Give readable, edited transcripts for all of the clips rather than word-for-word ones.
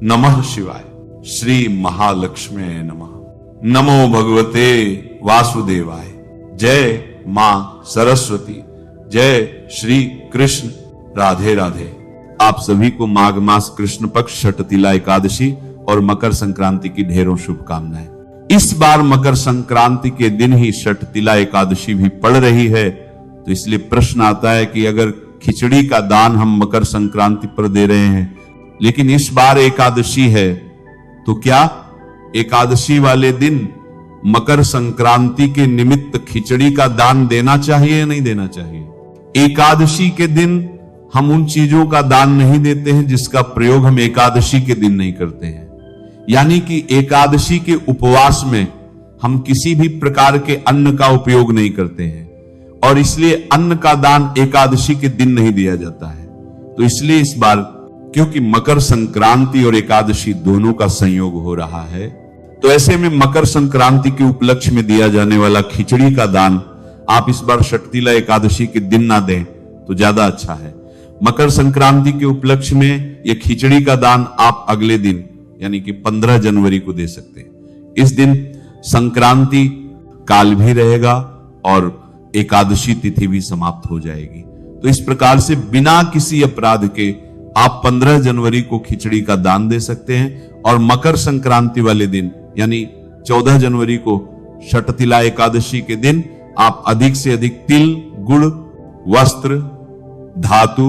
नमः शिवाय। श्री महालक्ष्मी नमः। नमो भगवते वासुदेवाय। जय मां सरस्वती। जय श्री कृष्ण। राधे राधे। आप सभी को माघ मास कृष्ण पक्ष षटतिला एकादशी और मकर संक्रांति की ढेरों शुभकामनाएं। इस बार मकर संक्रांति के दिन ही षटतिला एकादशी भी पड़ रही है, तो इसलिए प्रश्न आता है कि अगर खिचड़ी का दान हम मकर संक्रांति पर दे रहे हैं, लेकिन इस बार एकादशी है, तो क्या एकादशी वाले दिन मकर संक्रांति के निमित्त खिचड़ी का दान देना चाहिए या नहीं देना चाहिए? एकादशी के दिन हम उन चीजों का दान नहीं देते हैं जिसका प्रयोग हम एकादशी के दिन नहीं करते हैं। यानी कि एकादशी के उपवास में हम किसी भी प्रकार के अन्न का उपयोग नहीं करते हैं, और इसलिए अन्न का दान एकादशी के दिन नहीं दिया जाता है। तो इसलिए इस बार क्योंकि मकर संक्रांति और एकादशी दोनों का संयोग हो रहा है, तो ऐसे में मकर संक्रांति के उपलक्ष्य में दिया जाने वाला खिचड़ी का दान आप इस बार षटतिला एकादशी के दिन ना दें तो ज्यादा अच्छा है। मकर संक्रांति के उपलक्ष्य में यह खिचड़ी का दान आप अगले दिन यानी कि 15 जनवरी को दे सकते हैं। इस दिन संक्रांति काल भी रहेगा और एकादशी तिथि भी समाप्त हो जाएगी। तो इस प्रकार से बिना किसी अपराध के आप 15 जनवरी को खिचड़ी का दान दे सकते हैं, और मकर संक्रांति वाले दिन यानी 14 जनवरी को षटतिला एकादशी के दिन आप अधिक से अधिक तिल, गुड़, वस्त्र, धातु,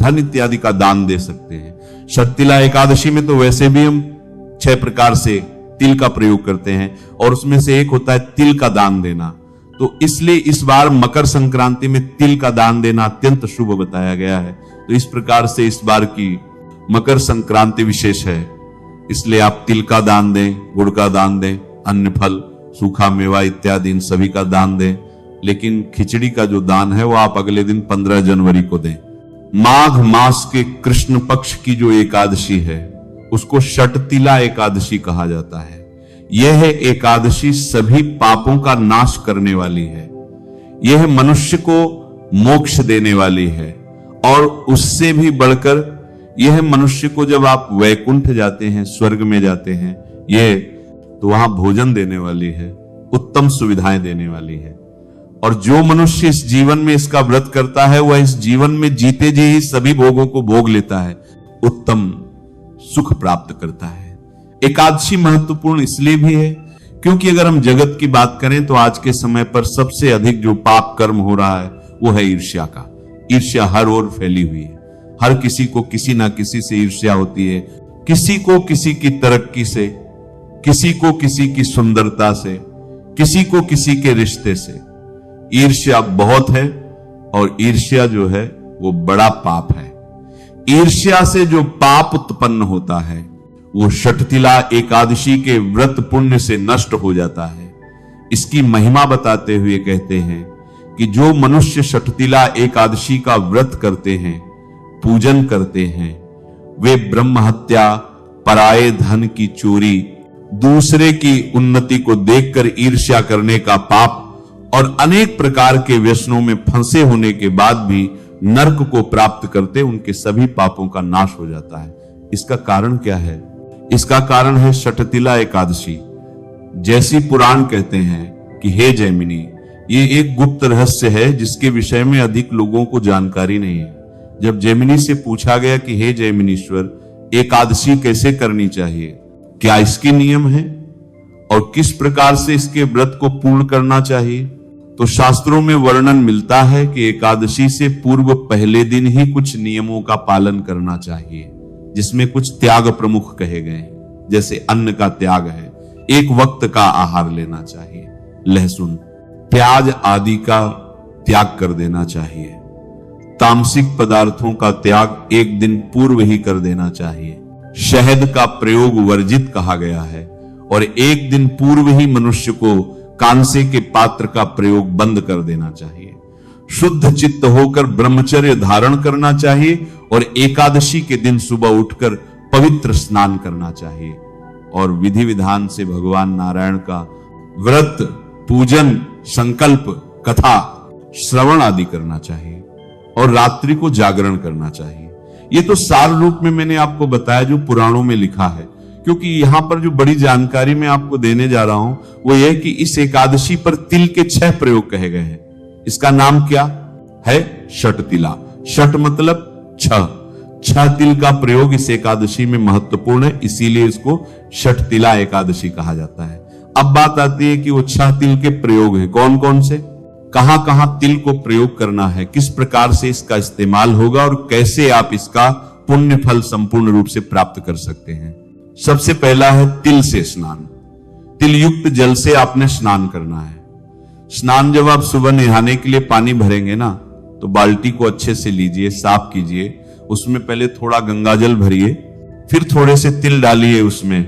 धन इत्यादि का दान दे सकते हैं। षटतिला एकादशी में तो वैसे भी हम 6 प्रकार से तिल का प्रयोग करते हैं, और उसमें से एक होता है तिल का दान देना। तो इसलिए इस बार मकर संक्रांति में तिल का दान देना अत्यंत शुभ बताया गया है। तो इस प्रकार से इस बार की मकर संक्रांति विशेष है, इसलिए आप तिल का दान दें, गुड़ का दान दें, अन्य फल, सूखा मेवा इत्यादि इन सभी का दान दें, लेकिन खिचड़ी का जो दान है वो आप अगले दिन 15 जनवरी को दें। माघ मास के कृष्ण पक्ष की जो एकादशी है उसको षटतिला एकादशी कहा जाता है। यह एकादशी सभी पापों का नाश करने वाली है। यह मनुष्य को मोक्ष देने वाली है, और उससे भी बढ़कर यह मनुष्य को जब आप वैकुंठ जाते हैं, स्वर्ग में जाते हैं, यह तो वहां भोजन देने वाली है, उत्तम सुविधाएं देने वाली है। और जो मनुष्य इस जीवन में इसका व्रत करता है वह इस जीवन में जीते जी ही सभी भोगों को भोग लेता है, उत्तम सुख प्राप्त करता है। एकादशी महत्वपूर्ण इसलिए भी है क्योंकि अगर हम जगत की बात करें तो आज के समय पर सबसे अधिक जो पाप कर्म हो रहा है वो है ईर्ष्या का। ईर्ष्या हर ओर फैली हुई है। हर किसी को किसी ना किसी से ईर्ष्या होती है, किसी को किसी की तरक्की से, किसी को किसी की सुंदरता से, किसी को किसी के रिश्ते से। ईर्ष्या बहुत है, और ईर्ष्या जो है वो बड़ा पाप है। ईर्ष्या से जो पाप उत्पन्न होता है वो षटतिला एकादशी के व्रत पुण्य से नष्ट हो जाता है। इसकी महिमा बताते हुए कहते हैं कि जो मनुष्य षटतिला एकादशी का व्रत करते हैं, पूजन करते हैं, वे ब्रह्म हत्या, पराये धन की चोरी, दूसरे की उन्नति को देखकर ईर्ष्या करने का पाप और अनेक प्रकार के व्यसनों में फंसे होने के बाद भी नरक को प्राप्त करते उनके सभी पापों का नाश हो जाता है। इसका कारण क्या है? इसका कारण है षटतिला एकादशी। जैसी पुराण कहते हैं कि हे जैमिनी, ये एक गुप्त रहस्य है जिसके विषय में अधिक लोगों को जानकारी नहीं है। जब जैमिनी से पूछा गया कि हे जैमिनीश्वर, एकादशी कैसे करनी चाहिए, क्या इसके नियम हैं और किस प्रकार से इसके व्रत को पूर्ण करना चाहिए, तो शास्त्रों में वर्णन मिलता है कि एकादशी से पूर्व पहले दिन ही कुछ नियमों का पालन करना चाहिए, जिसमें कुछ त्याग प्रमुख कहे गए हैं। जैसे अन्न का त्याग है, एक वक्त का आहार लेना चाहिए, लहसुन, प्याज आदि का त्याग कर देना चाहिए, तामसिक पदार्थों का त्याग एक दिन पूर्व ही कर देना चाहिए, शहद का प्रयोग वर्जित कहा गया है, और एक दिन पूर्व ही मनुष्य को कांसे के पात्र का प्रयोग बंद कर देना चाहिए, शुद्ध चित्त होकर ब्रह्मचर्य धारण करना चाहिए, और एकादशी के दिन सुबह उठकर पवित्र स्नान करना चाहिए, और विधि विधान से भगवान नारायण का व्रत, पूजन, संकल्प, कथा, श्रवण आदि करना चाहिए, और रात्रि को जागरण करना चाहिए। ये तो सार रूप में मैंने आपको बताया जो पुराणों में लिखा है, क्योंकि यहां पर जो बड़ी जानकारी मैं आपको देने जा रहा हूं वो ये कि इस एकादशी पर तिल के 6 प्रयोग कहे गए हैं। इसका नाम क्या है? षट तिला। षट मतलब 6 तिल का प्रयोग इस एकादशी में महत्वपूर्ण है, इसीलिए इसको षट तिला एकादशी कहा जाता है। अब बात आती है कि वो 6 तिल के प्रयोग है कौन कौन से, कहां कहां तिल को प्रयोग करना है, किस प्रकार से इसका इस्तेमाल होगा और कैसे आप इसका पुण्य फल संपूर्ण रूप से प्राप्त कर सकते हैं। सबसे पहला है तिल से स्नान। तिल युक्त जल से आपने स्नान करना है। स्नान जब आप सुबह नहाने के लिए पानी भरेंगे ना, तो बाल्टी को अच्छे से लीजिए, साफ कीजिए, उसमें पहले थोड़ा गंगा जल भरिए, फिर थोड़े से तिल डालिए उसमें,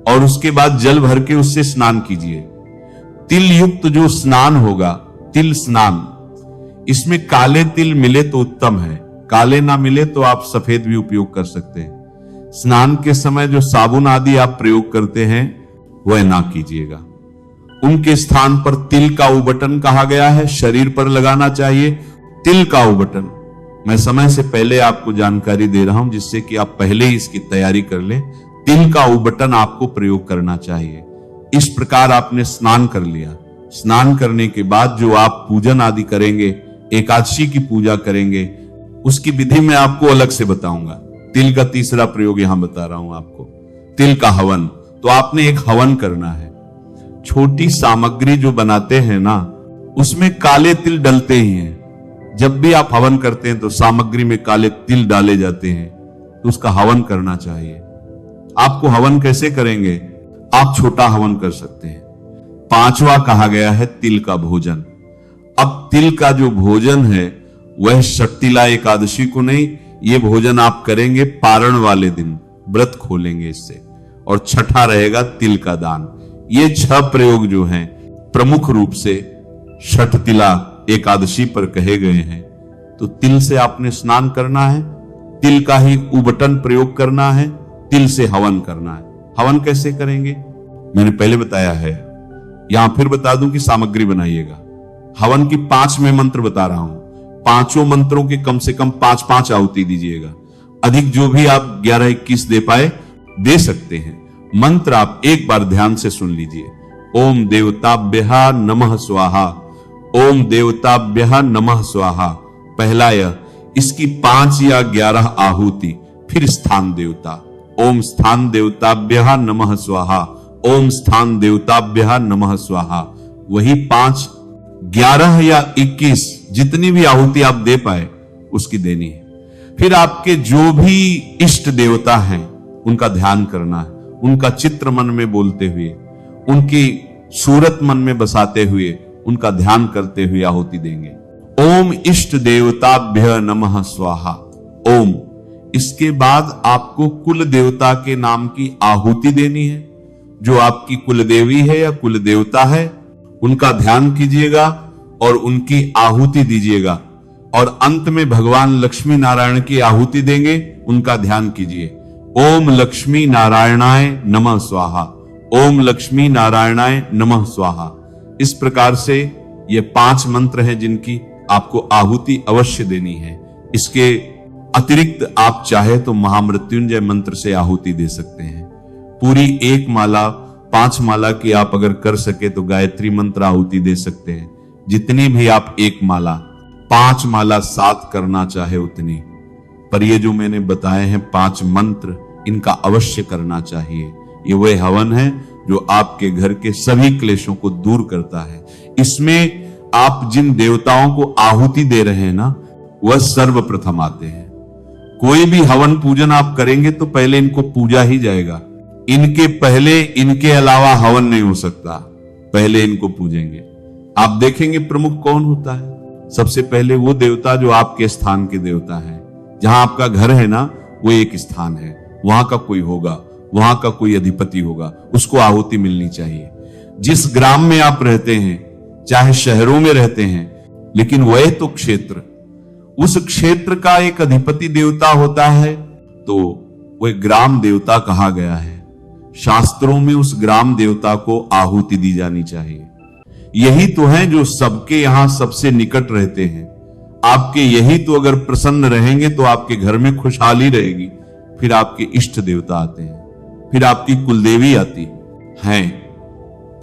और उसके बाद जल भर के उससे स्नान कीजिए। तिल युक्त जो स्नान होगा, तिल स्नान, इसमें काले तिल मिले तो उत्तम है, काले ना मिले तो आप सफेद भी उपयोग कर सकते हैं। स्नान के समय जो साबुन आदि आप प्रयोग करते हैं वह ना कीजिएगा। उनके स्थान पर तिल का उबटन कहा गया है, शरीर पर लगाना चाहिए। तिल का उबटन मैं समय से पहले आपको जानकारी दे रहा हूं, जिससे कि आप पहले ही इसकी तैयारी कर लें। तिल का उबटन आपको प्रयोग करना चाहिए। इस प्रकार आपने स्नान कर लिया। स्नान करने के बाद जो आप पूजन आदि करेंगे, एकादशी की पूजा करेंगे, उसकी विधि मैं आपको अलग से बताऊंगा। तिल का तीसरा प्रयोग यहां बता रहा हूं आपको, तिल का हवन। तो आपने एक हवन करना है। छोटी सामग्री जो बनाते हैं ना, उसमें काले तिल डलते ही हैं। जब भी आप हवन करते हैं तो सामग्री में काले तिल डाले जाते हैं, तो उसका हवन करना चाहिए। आपको हवन कैसे करेंगे? आप छोटा हवन कर सकते हैं। 5वां कहा गया है तिल का भोजन। अब तिल का जो भोजन है वह षटतिला एकादशी को नहीं, ये भोजन आप करेंगे पारण वाले दिन, व्रत खोलेंगे इससे। और छठा रहेगा तिल का दान। ये 6 प्रयोग जो हैं प्रमुख रूप से षटतिला एकादशी पर कहे गए हैं। तो तिल से आपने स्नान करना है, तिल का ही उबटन प्रयोग करना है, तिल से हवन करना है। हवन कैसे करेंगे मैंने पहले बताया है, यहां फिर बता दूं कि सामग्री बनाइएगा। हवन की 5 में मंत्र बता रहा हूं, 5 मंत्रों के कम से कम 5-5 आहुति दीजिएगा। अधिक जो भी आप 11-21 दे पाए दे सकते हैं। मंत्र आप एक बार ध्यान से सुन लीजिए। ओम देवताभ्यः नमः स्वाहा, ओम देवताभ्यः नमः स्वाहा। पहला यह, इसकी 5 या 11 आहुति। फिर स्थान देवता, ओम स्थान देवताभ्यः नमः स्वाहा, ओम स्थान देवताभ्यः नमः स्वाहा। वही 5, 11 या 21 जितनी भी आहुति आप दे पाए उसकी देनी है। फिर आपके जो भी इष्ट देवता हैं उनका ध्यान करना है, उनका चित्र मन में बोलते हुए, उनकी सूरत मन में बसाते हुए, उनका ध्यान करते हुए आहुति देंगे। ओम इष्ट देवताभ्य नमः स्वाहा, ओम। इसके बाद आपको कुल देवता के नाम की आहुति देनी है। जो आपकी कुल देवी है या कुल देवता है उनका ध्यान कीजिएगा और उनकी आहुति दीजिएगा। और अंत में भगवान लक्ष्मी नारायण की आहुति देंगे, उनका ध्यान कीजिए। ओम लक्ष्मी नारायणाय नमः स्वाहा, ओम लक्ष्मी नारायणाय नमः स्वाहा। इस प्रकार से ये 5 मंत्र हैं जिनकी आपको आहुति अवश्य देनी है। इसके अतिरिक्त आप चाहे तो महामृत्युंजय मंत्र से आहुति दे सकते हैं। पूरी 1 माला 5 माला की आप अगर कर सके तो गायत्री मंत्र आहुति दे सकते हैं। जितनी भी आप 1 माला 5 माला 7 करना चाहे उतनी, पर ये जो मैंने बताए हैं 5 मंत्र, इनका अवश्य करना चाहिए। ये वह हवन है जो आपके घर के सभी क्लेशों को दूर करता है। इसमें आप जिन देवताओं को आहुति दे रहे हैं ना, वह सर्वप्रथम आते हैं। कोई भी हवन पूजन आप करेंगे तो पहले इनको पूजा ही जाएगा। इनके पहले, इनके अलावा हवन नहीं हो सकता, पहले इनको पूजेंगे। आप देखेंगे प्रमुख कौन होता है। सबसे पहले वो देवता जो आपके स्थान के देवता है। जहां आपका घर है ना, वो एक स्थान है, वहां का कोई होगा, वहां का कोई अधिपति होगा, उसको आहुति मिलनी चाहिए। जिस ग्राम में आप रहते हैं, चाहे शहरों में रहते हैं, लेकिन वह तो क्षेत्र, उस क्षेत्र का एक अधिपति देवता होता है, तो वह ग्राम देवता कहा गया है। शास्त्रों में उस ग्राम देवता को आहुति दी जानी चाहिए। यही तो है जो सबके यहां सबसे निकट रहते हैं। आपके यही तो अगर प्रसन्न रहेंगे तो आपके घर में खुशहाली रहेगी। फिर आपके इष्ट देवता आते हैं, फिर आपकी कुलदेवी आती हैं,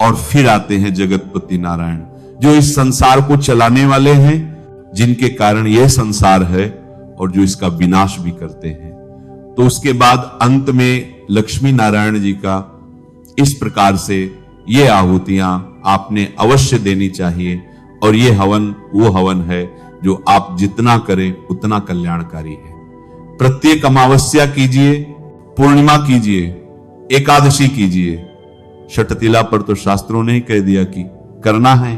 और फिर आते हैं जगतपति नारायण, जो इस संसार को चलाने वाले हैं, जिनके कारण यह संसार है और जो इसका विनाश भी करते हैं। तो उसके बाद अंत में लक्ष्मी नारायण जी का इस प्रकार से ये आहुतियां आपने अवश्य देनी चाहिए। और ये हवन वो हवन है जो आप जितना करें उतना कल्याणकारी है। प्रत्येक अमावस्या कीजिए, पूर्णिमा कीजिए, एकादशी कीजिए। षटतिला पर तो शास्त्रों ने ही कह दिया कि करना है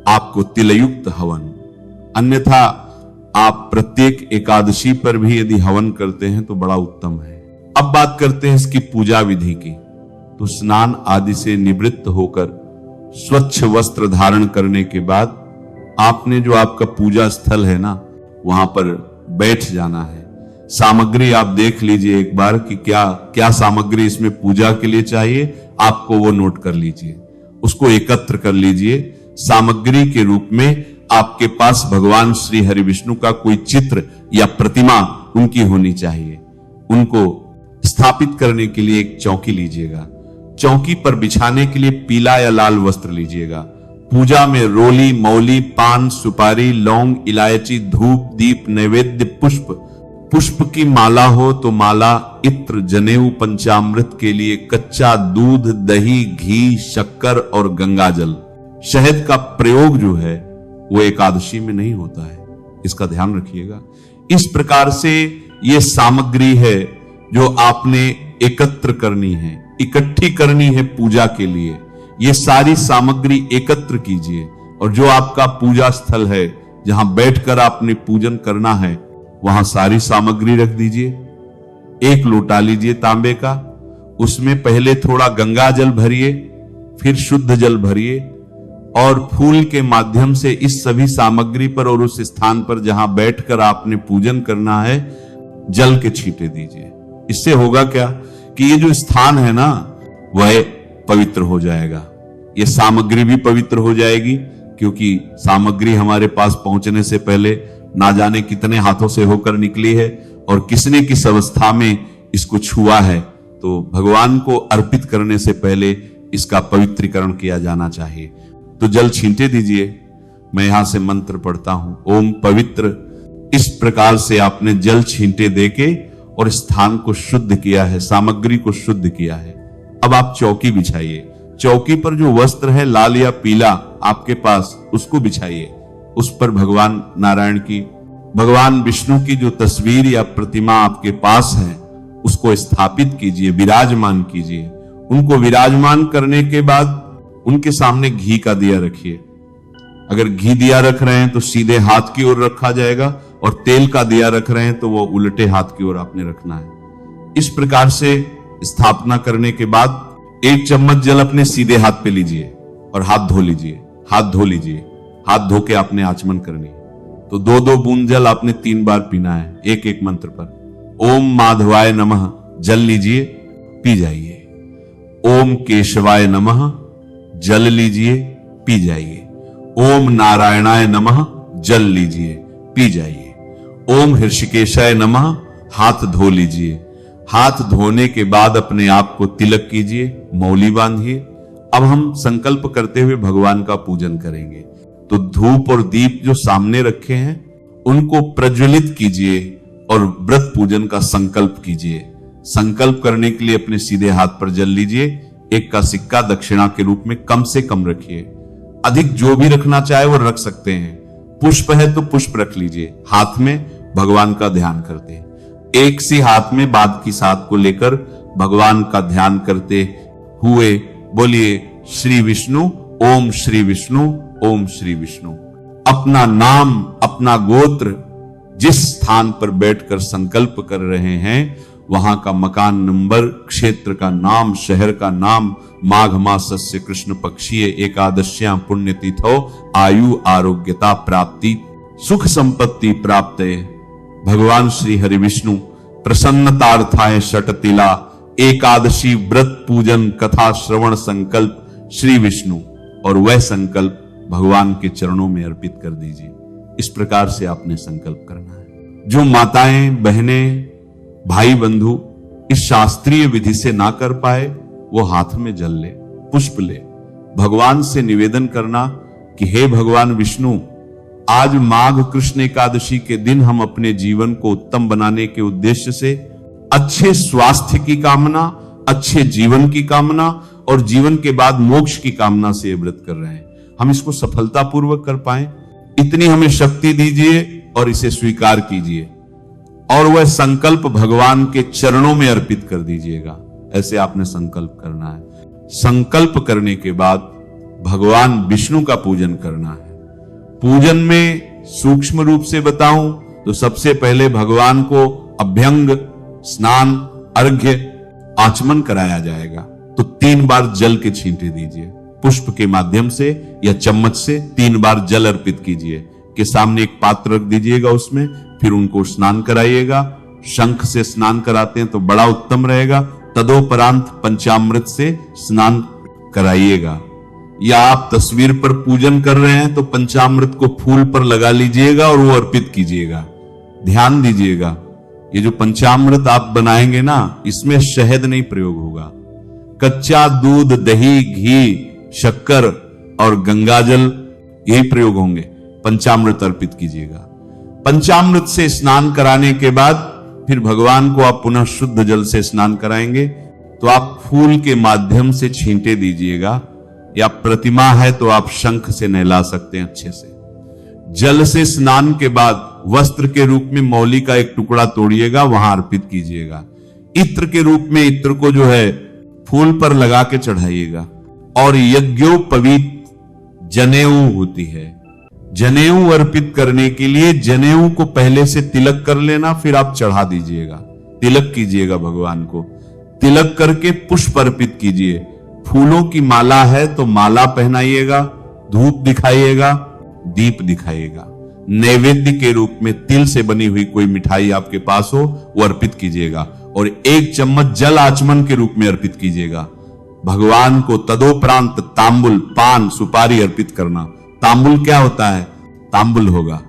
आपको तिलयुक्त हवन, अन्यथा आप प्रत्येक एकादशी पर भी यदि हवन करते हैं तो बड़ा उत्तम है। अब बात करते हैं इसकी पूजा विधि की। तो स्नान आदि से निवृत्त होकर स्वच्छ वस्त्र धारण करने के बाद आपने जो आपका पूजा स्थल है ना, वहां पर बैठ जाना है। सामग्री आप देख लीजिए एक बार कि क्या क्या सामग्री इसमें पूजा के लिए चाहिए, आपको वो नोट कर लीजिए, उसको एकत्र कर लीजिए। सामग्री के रूप में आपके पास भगवान श्री हरि विष्णु का कोई चित्र या प्रतिमा उनकी होनी चाहिए। उनको स्थापित करने के लिए एक चौकी लीजिएगा। चौकी पर बिछाने के लिए पीला या लाल वस्त्र लीजिएगा। पूजा में रोली, मौली, पान, सुपारी, लौंग, इलायची, धूप, दीप, नैवेद्य, पुष्प की माला हो तो माला, इत्र, जनेऊ, पंचामृत के लिए कच्चा दूध, दही, घी, शक्कर और गंगाजल। शहद का प्रयोग जो है वो एकादशी में नहीं होता है, इसका ध्यान रखिएगा। इस प्रकार से ये सामग्री है जो आपने एकत्र करनी है, इकट्ठी करनी है पूजा के लिए। ये सारी सामग्री एकत्र कीजिए और जो आपका पूजा स्थल है, जहां बैठकर आपने पूजन करना है, वहां सारी सामग्री रख दीजिए। एक लोटा लीजिए तांबे का, उसमें पहले थोड़ा गंगा जल भरिए, फिर शुद्ध जल भरिए और फूल के माध्यम से इस सभी सामग्री पर और उस स्थान पर जहां बैठकर आपने पूजन करना है, जल के छींटे दीजिए। इससे होगा क्या कि ये जो स्थान है ना, वह पवित्र हो जाएगा। ये सामग्री भी पवित्र हो जाएगी, क्योंकि सामग्री हमारे पास पहुंचने से पहले ना जाने कितने हाथों से होकर निकली है और किसने किस अवस्था में इसको छुआ है। तो भगवान को अर्पित करने से पहले इसका पवित्रीकरण किया जाना चाहिए। तो जल छींटे दीजिए। मैं यहां से मंत्र पढ़ता हूं, ओम पवित्र। इस प्रकार से आपने जल छींटे देके और स्थान को शुद्ध किया है, सामग्री को शुद्ध किया है। अब आप चौकी बिछाइए। चौकी पर जो वस्त्र है लाल या पीला आपके पास, उसको बिछाइए। उस पर भगवान नारायण की, भगवान विष्णु की जो तस्वीर या प्रतिमा आपके पास है, उसको स्थापित कीजिए, विराजमान कीजिए। उनको विराजमान करने के बाद उनके सामने घी का दिया रखिए। अगर घी दिया रख रहे हैं तो सीधे हाथ की ओर रखा जाएगा, और तेल का दिया रख रहे हैं तो वो उल्टे हाथ की ओर आपने रखना है। इस प्रकार से स्थापना करने के बाद 1 चम्मच जल अपने सीधे हाथ पे लीजिए और हाथ धो लीजिए। हाथ धो लीजिए, हाथ धो के आपने आचमन करनी है। तो 2-2 बूंद जल आपने 3 बार पीना है, एक एक मंत्र पर। ओम माधवाय नमः जल लीजिए, पी जाइए। ओम केशवाय नमः जल लीजिए, पी जाइए। ओम नारायणाय नमः जल लीजिए, पी जाइए। ओम हृषिकेशाय नमः हाथ धो लीजिए। हाथ धोने के बाद अपने आप को तिलक कीजिए, मौली बांधिए। अब हम संकल्प करते हुए भगवान का पूजन करेंगे। तो धूप और दीप जो सामने रखे हैं उनको प्रज्वलित कीजिए और व्रत पूजन का संकल्प कीजिए। संकल्प करने के लिए अपने सीधे हाथ पर जल लीजिए। 1 का सिक्का दक्षिणा के रूप में कम से कम रखिए। अधिक जो भी रखना चाहे वो रख सकते हैं। पुष्प है तो पुष्प रख लीजिए। हाथ में भगवान का ध्यान करते हैं। एक सी हाथ में बाद की साथ को लेकर भगवान का ध्यान करते हुए बोलिए श्री विष्णु, ओम श्री विष्णु, ओम श्री विष्णु। अपना नाम, अपना गोत्र, जिस स्थान पर बैठकर संकल्प कर रहे हैं वहां का मकान नंबर, क्षेत्र का नाम, शहर का नाम, माघ मासस्य कृष्ण पक्षीय एकादश्यां पुण्यतिथौ आयु आरोग्यता प्राप्ति सुख संपत्ति प्राप्त। भगवान श्री हरि विष्णु प्रसन्नतार्थाय षटतिला एकादशी व्रत पूजन कथा श्रवण संकल्प श्री विष्णु, और वह संकल्प भगवान के चरणों में अर्पित कर दीजिए। इस प्रकार से आपने संकल्प करना है। जो माताएं, बहनें, भाई बंधु इस शास्त्रीय विधि से ना कर पाए, वो हाथ में जल ले, पुष्प ले, भगवान से निवेदन करना कि हे भगवान विष्णु, आज माघ कृष्ण एकादशी के दिन हम अपने जीवन को उत्तम बनाने के उद्देश्य से अच्छे स्वास्थ्य की कामना, अच्छे जीवन की कामना और जीवन के बाद मोक्ष की कामना से ये व्रत कर रहे हैं। हम इसको सफलतापूर्वक कर पाए, इतनी हमें शक्ति दीजिए और इसे स्वीकार कीजिए और वह संकल्प भगवान के चरणों में अर्पित कर दीजिएगा। ऐसे आपने संकल्प करना है। संकल्प करने के बाद भगवान विष्णु का पूजन करना है। पूजन में सूक्ष्म रूप से बताऊं तो सबसे पहले भगवान को अभ्यंग, स्नान, अर्घ्य, आचमन कराया जाएगा। तो 3 बार जल के छींटे दीजिए, पुष्प के माध्यम से या चम्मच से 3 बार जल अर्पित कीजिए। के सामने एक पात्र रख दीजिएगा, उसमें फिर उनको स्नान कराइएगा। शंख से स्नान कराते हैं तो बड़ा उत्तम रहेगा। तदोपरांत पंचामृत से स्नान कराइएगा। या आप तस्वीर पर पूजन कर रहे हैं तो पंचामृत को फूल पर लगा लीजिएगा और वो अर्पित कीजिएगा। ध्यान दीजिएगा, ये जो पंचामृत आप बनाएंगे ना, इसमें शहद नहीं प्रयोग होगा। कच्चा दूध, दही, घी, शक्कर और गंगाजल यही प्रयोग होंगे। पंचामृत अर्पित कीजिएगा। पंचामृत से स्नान कराने के बाद फिर भगवान को आप पुनः शुद्ध जल से स्नान कराएंगे। तो आप फूल के माध्यम से छींटे दीजिएगा, या प्रतिमा है तो आप शंख से नहला सकते हैं अच्छे से। जल से स्नान के बाद वस्त्र के रूप में मौली का एक टुकड़ा तोड़िएगा, वहां अर्पित कीजिएगा। इत्र के रूप में इत्र को जो है फूल पर लगा के चढ़ाइएगा। और यज्ञोपवीत जनेऊ होती है, जनेऊ अर्पित करने के लिए जनेऊ को पहले से तिलक कर लेना, फिर आप चढ़ा दीजिएगा। तिलक कीजिएगा भगवान को, तिलक करके पुष्प अर्पित कीजिए। फूलों की माला है तो माला पहनाइएगा, धूप दिखाइएगा, दीप दिखाइएगा। नैवेद्य के रूप में तिल से बनी हुई कोई मिठाई आपके पास हो वो अर्पित कीजिएगा और 1 चम्मच जल आचमन के रूप में अर्पित कीजिएगा। भगवान को तदोपरांत तांबुल, पान, सुपारी अर्पित करना। तांबुल क्या होता है? तांबुल होगा,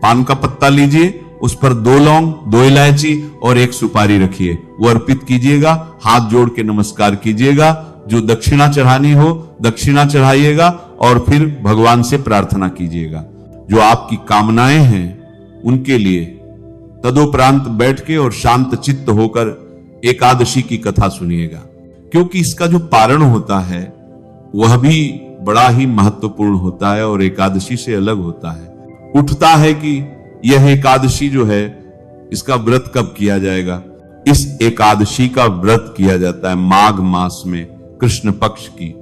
पान का पत्ता लीजिए, उस पर 2 लौंग, 2 इलायची और 1 सुपारी रखिए, वो अर्पित कीजिएगा। हाथ जोड़ के नमस्कार कीजिएगा। जो दक्षिणा चढ़ानी हो दक्षिणा चढ़ाइएगा और फिर भगवान से प्रार्थना कीजिएगा जो आपकी कामनाएं हैं उनके लिए। तदोपरांत बैठ के और शांत चित्त होकर एकादशी की कथा सुनिएगा, क्योंकि इसका जो पारण होता है वह भी बड़ा ही महत्वपूर्ण होता है और एकादशी से अलग होता है। उठता है कि यह एकादशी जो है इसका व्रत कब किया जाएगा। इस एकादशी का व्रत किया जाता है माघ मास में, कृष्ण पक्ष की।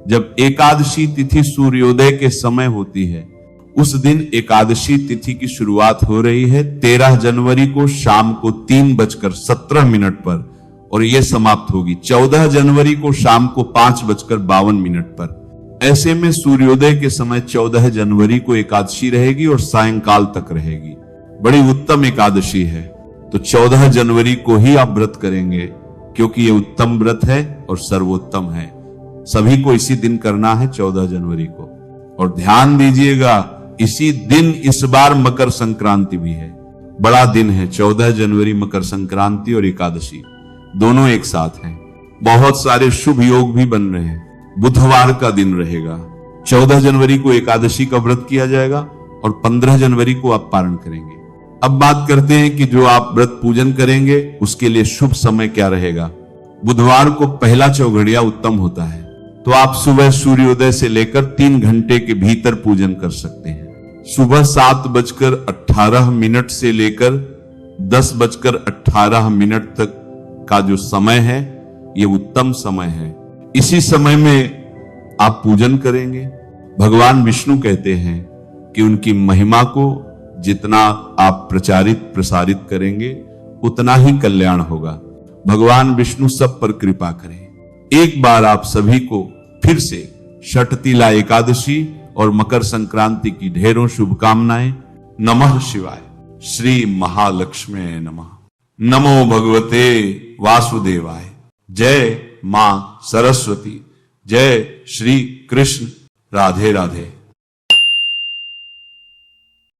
जब एकादशी तिथि सूर्योदय के समय होती है, उस दिन एकादशी तिथि की शुरुआत हो रही है 13 जनवरी को शाम को 3:17 पर और यह समाप्त होगी 14 जनवरी को शाम को 5:52 पर। ऐसे में सूर्योदय के समय 14 जनवरी को एकादशी रहेगी और सायंकाल तक रहेगी। बड़ी उत्तम एकादशी है, तो 14 जनवरी को ही आप व्रत करेंगे, क्योंकि यह उत्तम व्रत है और सर्वोत्तम है। सभी को इसी दिन करना है 14 जनवरी को। और ध्यान दीजिएगा, इसी दिन इस बार मकर संक्रांति भी है। बड़ा दिन है, 14 जनवरी मकर संक्रांति और एकादशी दोनों एक साथ हैं। बहुत सारे शुभ योग भी बन रहे हैं। बुधवार का दिन रहेगा, 14 जनवरी को एकादशी का व्रत किया जाएगा और 15 जनवरी को आप पारण करेंगे। अब बात करते हैं कि जो आप व्रत पूजन करेंगे उसके लिए शुभ समय क्या रहेगा। बुधवार को पहला चौघड़िया उत्तम होता है, तो आप सुबह सूर्योदय से लेकर 3 घंटे के भीतर पूजन कर सकते हैं। सुबह 7:18 से लेकर 10:18 तक का जो समय है ये उत्तम समय है। इसी समय में आप पूजन करेंगे। भगवान विष्णु कहते हैं कि उनकी महिमा को जितना आप प्रसारित करेंगे उतना ही कल्याण होगा। भगवान विष्णु सब पर कृपा करें। एक बार आप सभी को फिर से षटतिला एकादशी और मकर संक्रांति की ढेरों शुभकामनाएं। नमः शिवाय। श्री महालक्ष्मी नमः। नमो भगवते वासुदेवाय। जय मां सरस्वती। जय श्री कृष्ण। राधे राधे।